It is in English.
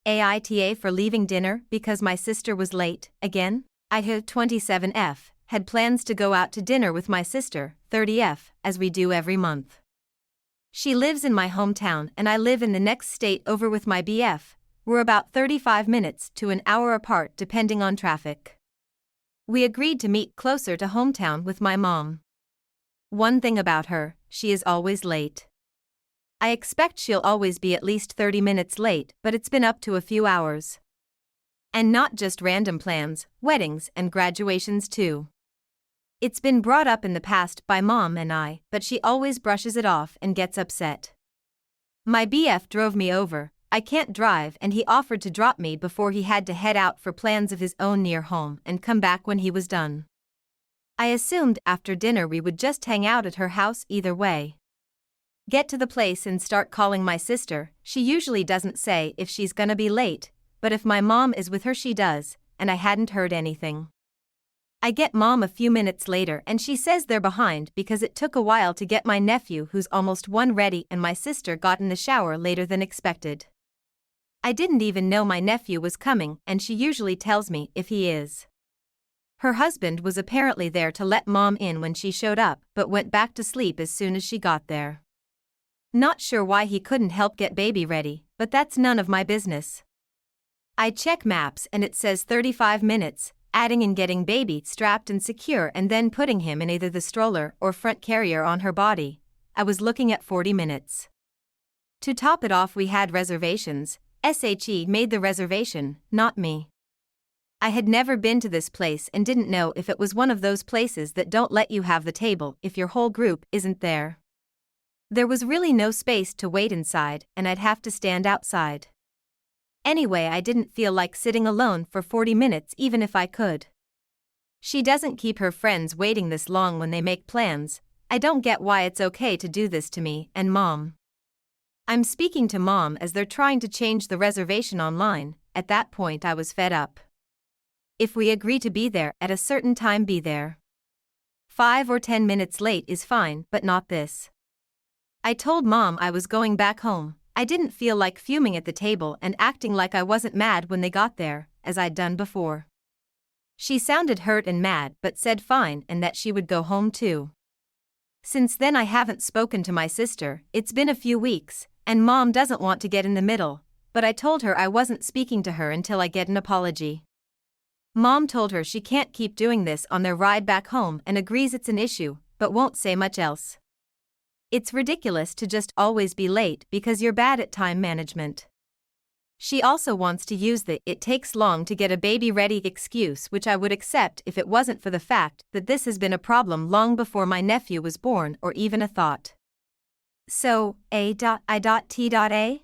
AITA for leaving dinner because my sister was late, again? AITA 27F had plans to go out to dinner with my sister, 30F, as we do every month. She lives in my hometown and I live in the next state over with my BF. We're about 35 minutes to an hour apart depending on traffic. We agreed to meet closer to hometown with my mom. One thing about her, she is always late. I expect she'll always be at least 30 minutes late, but it's been up to a few hours. And not just random plans, weddings and graduations too. It's been brought up in the past by Mom and I, but she always brushes it off and gets upset. My BF drove me over. I can't drive and he offered to drop me before he had to head out for plans of his own near home and come back when he was done. I assumed after dinner we would just hang out at her house either way. Get to the place and start calling my sister. She usually doesn't say if she's gonna be late, but if my mom is with her she does, and I hadn't heard anything. I get Mom a few minutes later and she says they're behind because it took a while to get my nephew who's almost 1 ready and my sister got in the shower later than expected. I didn't even know my nephew was coming and she usually tells me if he is. Her husband was apparently there to let Mom in when she showed up but went back to sleep as soon as she got there. Not sure why he couldn't help get baby ready, but that's none of my business. I check maps and it says 35 minutes, adding in getting baby strapped and secure and then putting him in either the stroller or front carrier on her body. I was looking at 40 minutes. To top it off we had reservations. SHE made the reservation, not me. I had never been to this place and didn't know if it was one of those places that don't let you have the table if your whole group isn't there. There was really no space to wait inside and I'd have to stand outside. Anyway, I didn't feel like sitting alone for 40 minutes even if I could. She doesn't keep her friends waiting this long when they make plans. I don't get why it's okay to do this to me and Mom. I'm speaking to Mom as they're trying to change the reservation online. At that point I was fed up. If we agree to be there at a certain time, be there. 5 or 10 minutes late is fine, but not this. I told Mom I was going back home. I didn't feel like fuming at the table and acting like I wasn't mad when they got there, as I'd done before. She sounded hurt and mad but said fine and that she would go home too. Since then I haven't spoken to my sister. It's been a few weeks, and Mom doesn't want to get in the middle, but I told her I wasn't speaking to her until I get an apology. Mom told her she can't keep doing this on their ride back home and agrees it's an issue, but won't say much else. It's ridiculous to just always be late because you're bad at time management. She also wants to use the "it takes long to get a baby ready" excuse, which I would accept if it wasn't for the fact that this has been a problem long before my nephew was born or even a thought. So, A.I.T.A?